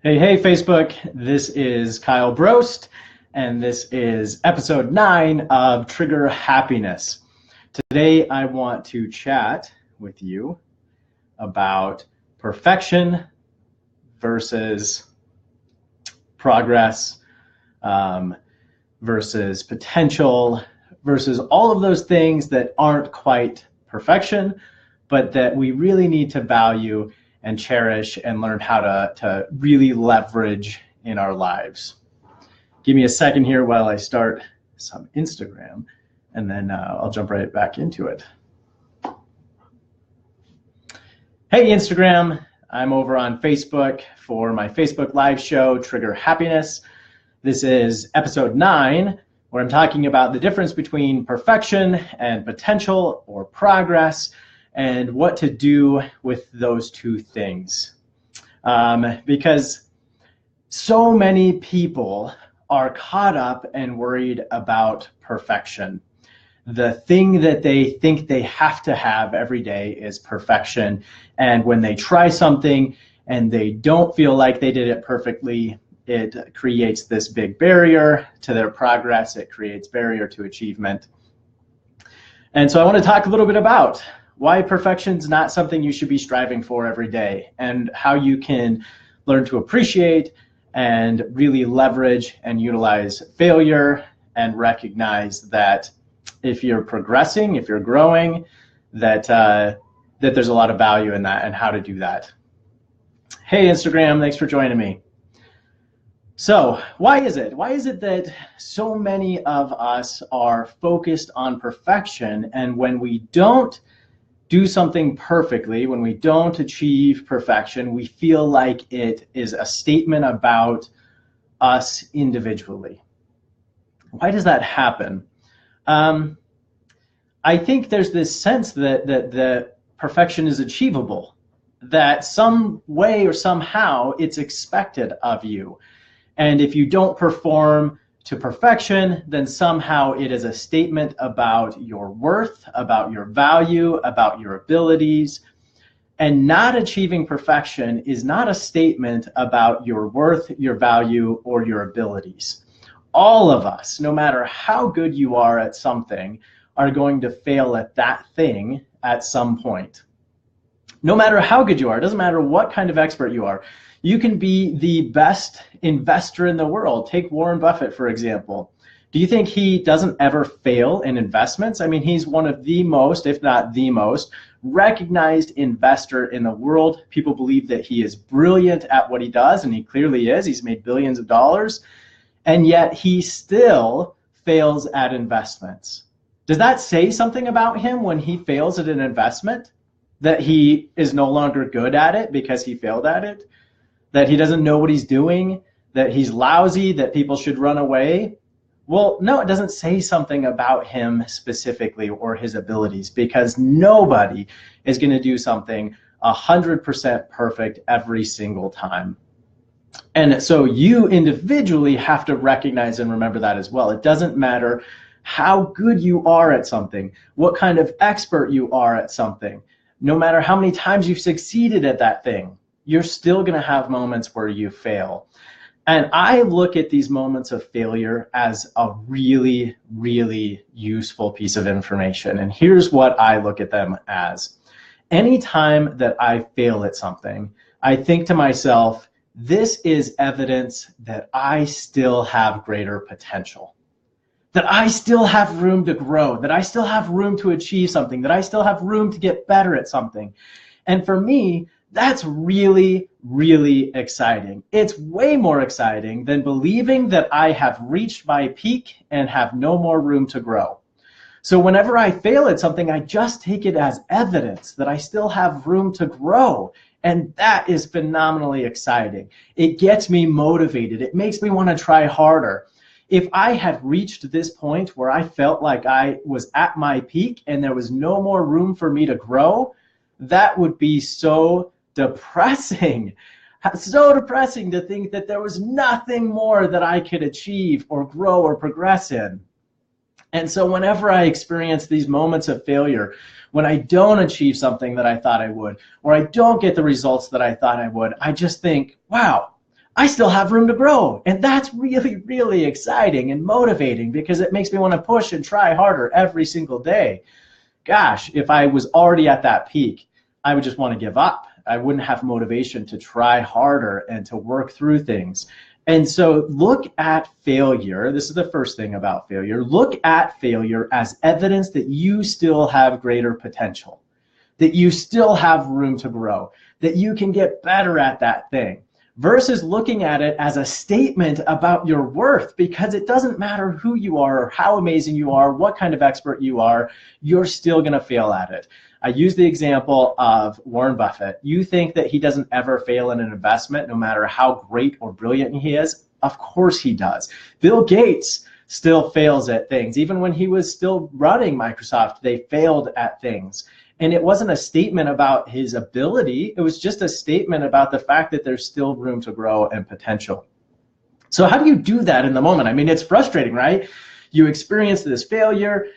Hey, Facebook. This is Kyle Brost, and this is episode 9 of Trigger Happiness. Today, I want to chat with you about perfection versus progress, versus potential, versus all of those things that aren't quite perfection, but that we really need to value and cherish and learn how to really leverage in our lives. Give me a second here while I start some Instagram, and then I'll jump right back into it. Hey, Instagram. I'm over on Facebook for my Facebook live show, Trigger Happiness. This is episode 9, where I'm talking about the difference between perfection and potential or progress, and what to do with those two things. Because so many people are caught up and worried about perfection. The thing that they think they have to have every day is perfection. And when they try something and they don't feel like they did it perfectly, it creates this big barrier to their progress. It creates barrier to achievement. And so I want to talk a little bit about why perfection is not something you should be striving for every day, and how you can learn to appreciate and really leverage and utilize failure, and recognize that if you're progressing, if you're growing, that there's a lot of value in that and how to do that. Hey, Instagram, thanks for joining me. So why is it that so many of us are focused on perfection, and when we don't do something perfectly, when we don't achieve perfection, we feel like it is a statement about us individually? Why does that happen? I think there's this sense that perfection is achievable, that some way or somehow it's expected of you. And if you don't perform to perfection, then somehow it is a statement about your worth, about your value, about your abilities. And not achieving perfection is not a statement about your worth, your value, or your abilities. All of us, no matter how good you are at something, are going to fail at that thing at some point. No matter how good you are, it doesn't matter what kind of expert you are. You can be the best investor in the world. Take Warren Buffett, for example. Do you think he doesn't ever fail in investments? I mean, he's one of the most, if not the most, recognized investor in the world. People believe that he is brilliant at what he does, and he clearly is. He's made billions of dollars, and yet he still fails at investments. Does that say something about him when he fails at an investment? That he is no longer good at it because he failed at it? That he doesn't know what he's doing, that he's lousy, that people should run away? Well, no, it doesn't say something about him specifically or his abilities, because nobody is going to do something 100% perfect every single time. And so you individually have to recognize and remember that as well. It doesn't matter how good you are at something, what kind of expert you are at something, no matter how many times you've succeeded at that thing, you're still going to have moments where you fail. And I look at these moments of failure as a really, really useful piece of information. And here's what I look at them as. Anytime that I fail at something, I think to myself, this is evidence that I still have greater potential, that I still have room to grow, that I still have room to achieve something, that I still have room to get better at something. And for me, that's really, really exciting. It's way more exciting than believing that I have reached my peak and have no more room to grow. So whenever I fail at something, I just take it as evidence that I still have room to grow. And that is phenomenally exciting. It gets me motivated. It makes me want to try harder. If I had reached this point where I felt like I was at my peak and there was no more room for me to grow, that would be so depressing. So depressing to think that there was nothing more that I could achieve or grow or progress in. And so whenever I experience these moments of failure, when I don't achieve something that I thought I would, or I don't get the results that I thought I would, I just think, wow, I still have room to grow. And that's really, really exciting and motivating because it makes me want to push and try harder every single day. Gosh, if I was already at that peak, I would just want to give up. I wouldn't have motivation to try harder and to work through things. And so look at failure. This is the first thing about failure. Look at failure as evidence that you still have greater potential, that you still have room to grow, that you can get better at that thing, versus looking at it as a statement about your worth, because it doesn't matter who you are or how amazing you are, what kind of expert you are, you're still going to fail at it. I use the example of Warren Buffett. You think that he doesn't ever fail in an investment, no matter how great or brilliant he is? Of course he does. Bill Gates still fails at things. Even when he was still running Microsoft, they failed at things. And it wasn't a statement about his ability. It was just a statement about the fact that there's still room to grow and potential. So how do you do that in the moment? I mean, it's frustrating, right? You experience this failure.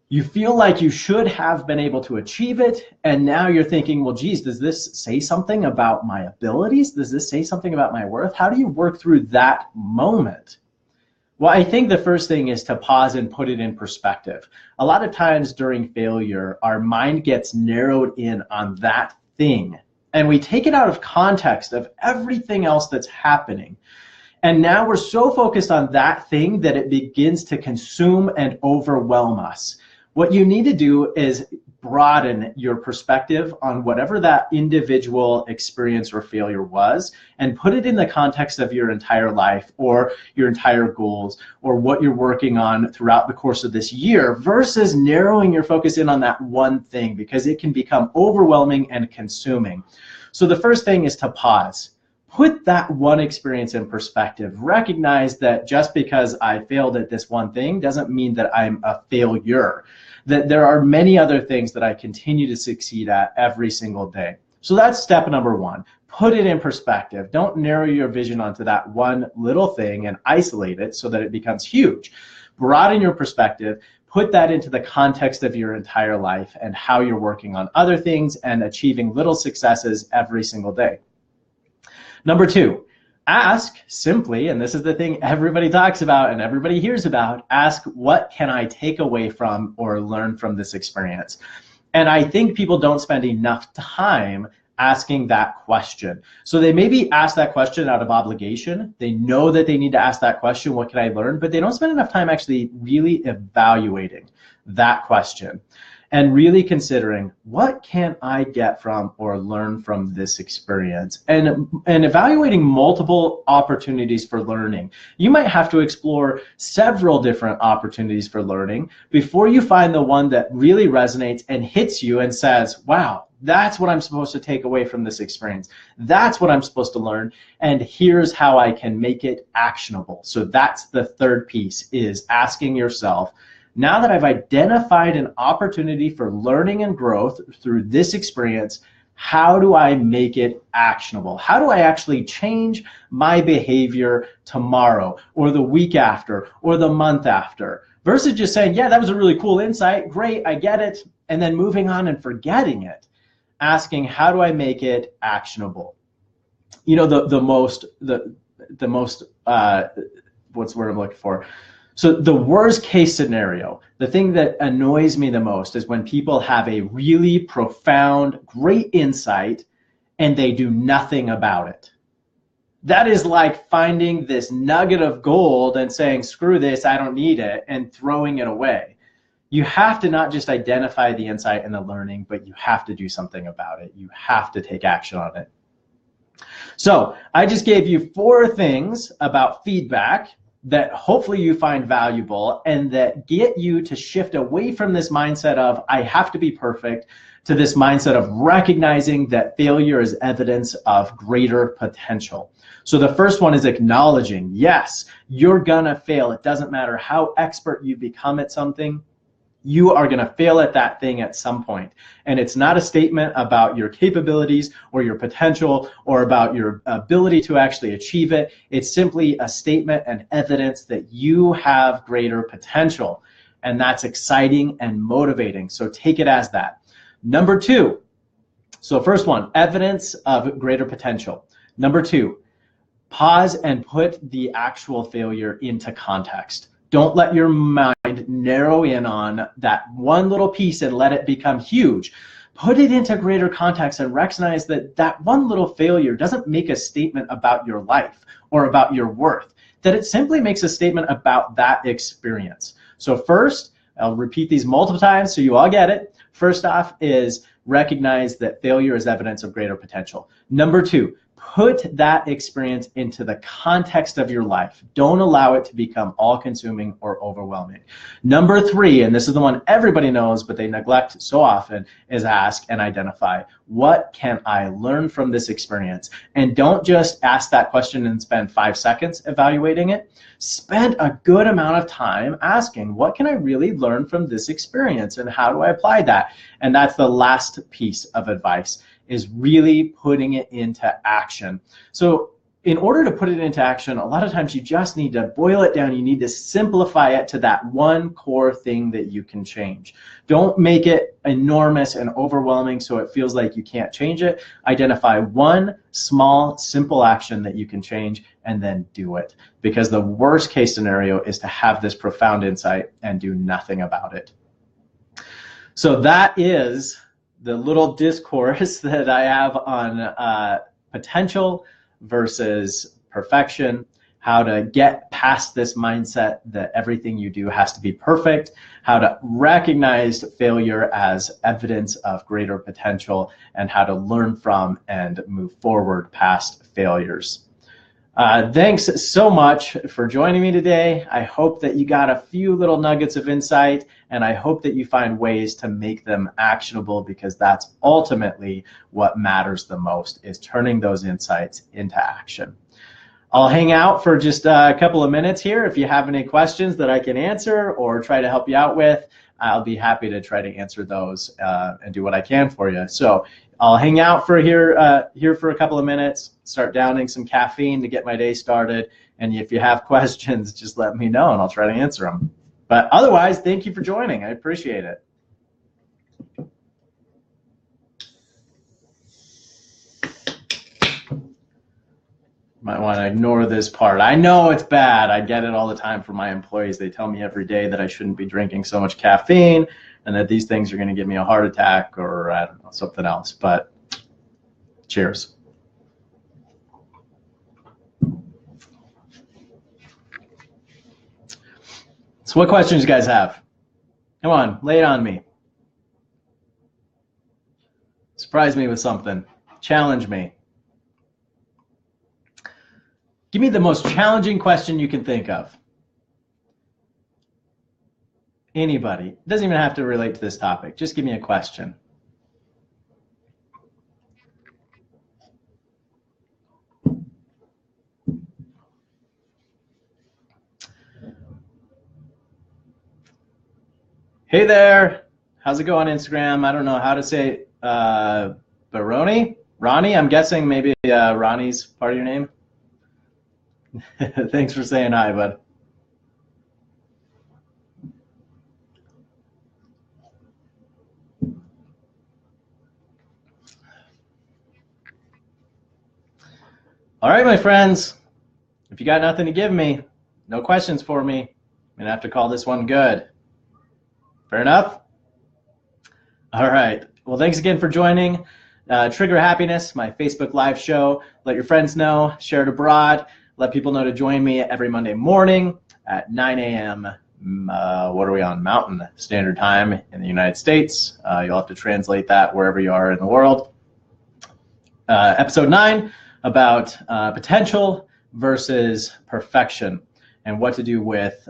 You feel like you should have been able to achieve it, and now you're thinking, well, geez, does this say something about my abilities? Does this say something about my worth? How do you work through that moment? Well, I think the first thing is to pause and put it in perspective. A lot of times during failure, our mind gets narrowed in on that thing, and we take it out of context of everything else that's happening. And now we're so focused on that thing that it begins to consume and overwhelm us. What you need to do is broaden your perspective on whatever that individual experience or failure was and put it in the context of your entire life or your entire goals or what you're working on throughout the course of this year, versus narrowing your focus in on that one thing, because it can become overwhelming and consuming. So the first thing is to pause. Put that one experience in perspective. Recognize that just because I failed at this one thing doesn't mean that I'm a failure. That there are many other things that I continue to succeed at every single day. So that's step number one. Put it in perspective. Don't narrow your vision onto that one little thing and isolate it so that it becomes huge. Broaden your perspective. Put that into the context of your entire life and how you're working on other things and achieving little successes every single day. Number two, ask simply, and this is the thing everybody talks about and everybody hears about, ask, what can I take away from or learn from this experience? And I think people don't spend enough time asking that question. So they maybe ask that question out of obligation. They know that they need to ask that question, what can I learn? But they don't spend enough time actually really evaluating that question and really considering, what can I get from or learn from this experience? And evaluating multiple opportunities for learning. You might have to explore several different opportunities for learning before you find the one that really resonates and hits you and says, wow, that's what I'm supposed to take away from this experience. That's what I'm supposed to learn, and here's how I can make it actionable. So that's the third piece, is asking yourself, now that I've identified an opportunity for learning and growth through this experience, how do I make it actionable? How do I actually change my behavior tomorrow or the week after or the month after? Versus just saying, yeah, that was a really cool insight, great, I get it, and then moving on and forgetting it. Asking, how do I make it actionable? You know, the most what's the word I'm looking for? So the worst case scenario, the thing that annoys me the most, is when people have a really profound, great insight and they do nothing about it. That is like finding this nugget of gold and saying, screw this, I don't need it, and throwing it away. You have to not just identify the insight and the learning, but you have to do something about it. You have to take action on it. So I just gave you 4 things about feedback that hopefully you find valuable and that get you to shift away from this mindset of I have to be perfect to this mindset of recognizing that failure is evidence of greater potential. So the first one is acknowledging, yes, you're gonna fail. It doesn't matter how expert you become at something. You are gonna fail at that thing at some point. And it's not a statement about your capabilities or your potential or about your ability to actually achieve it. It's simply a statement and evidence that you have greater potential. And that's exciting and motivating. So take it as that. Number 2, so first one, evidence of greater potential. Number 2, Pause and put the actual failure into context. Don't let your mind narrow in on that one little piece and let it become huge. Put it into greater context and recognize that that one little failure doesn't make a statement about your life or about your worth, that it simply makes a statement about that experience. So first, I'll repeat these multiple times so you all get it. First off is recognize that failure is evidence of greater potential. Number two, put that experience into the context of your life. Don't allow it to become all-consuming or overwhelming. Number three, and this is the one everybody knows but they neglect so often, is ask and identify, what can I learn from this experience? And don't just ask that question and spend 5 seconds evaluating it. Spend a good amount of time asking, what can I really learn from this experience and how do I apply that? And that's the last piece of advice, is really putting it into action. So in order to put it into action, a lot of times you just need to boil it down. You need to simplify it to that one core thing that you can change. Don't make it enormous and overwhelming so it feels like you can't change it. Identify one small, simple action that you can change and then do it. Because the worst case scenario is to have this profound insight and do nothing about it. So that is the little discourse that I have on potential versus perfection, how to get past this mindset that everything you do has to be perfect, how to recognize failure as evidence of greater potential, and how to learn from and move forward past failures. Thanks so much for joining me today. I hope that you got a few little nuggets of insight, and I hope that you find ways to make them actionable, because that's ultimately what matters the most, is turning those insights into action. I'll hang out for just a couple of minutes here. If you have any questions that I can answer or try to help you out with, I'll be happy to try to answer those and do what I can for you. So I'll hang out for here for a couple of minutes, start downing some caffeine to get my day started. And if you have questions, just let me know and I'll try to answer them. But otherwise, thank you for joining. I appreciate it. Might want to ignore this part. I know it's bad. I get it all the time from my employees. They tell me every day that I shouldn't be drinking so much caffeine and that these things are going to give me a heart attack or I don't know, something else. But cheers. So what questions you guys have? Come on, lay it on me. Surprise me with something. Challenge me. Give me the most challenging question you can think of. Anybody. It doesn't even have to relate to this topic. Just give me a question. Hey there. How's it going on Instagram? I don't know how to say Baroni? Ronnie? I'm guessing maybe Ronnie's part of your name. Thanks for saying hi, bud. All right, my friends. If you got nothing to give me, no questions for me, I'm going to have to call this one good. Fair enough? All right. Well, thanks again for joining Trigger Happiness, my Facebook Live show. Let your friends know, share it abroad. Let people know to join me every Monday morning at 9 a.m. What are we on? Mountain Standard Time in the United States. You'll have to translate that wherever you are in the world. Episode 9 about potential versus perfection and what to do with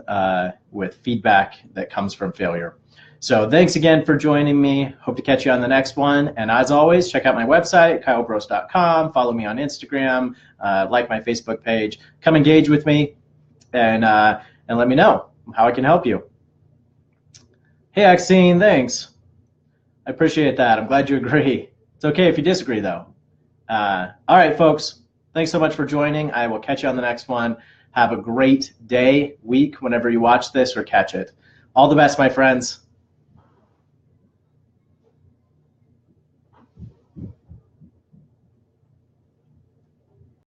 feedback that comes from failure. So thanks again for joining me. Hope to catch you on the next one. And as always, check out my website, kylegross.com. Follow me on Instagram. Like my Facebook page. Come engage with me and let me know how I can help you. Hey, Axine, thanks. I appreciate that. I'm glad you agree. It's okay if you disagree, though. All right, folks. Thanks so much for joining. I will catch you on the next one. Have a great day, week, whenever you watch this or catch it. All the best, my friends.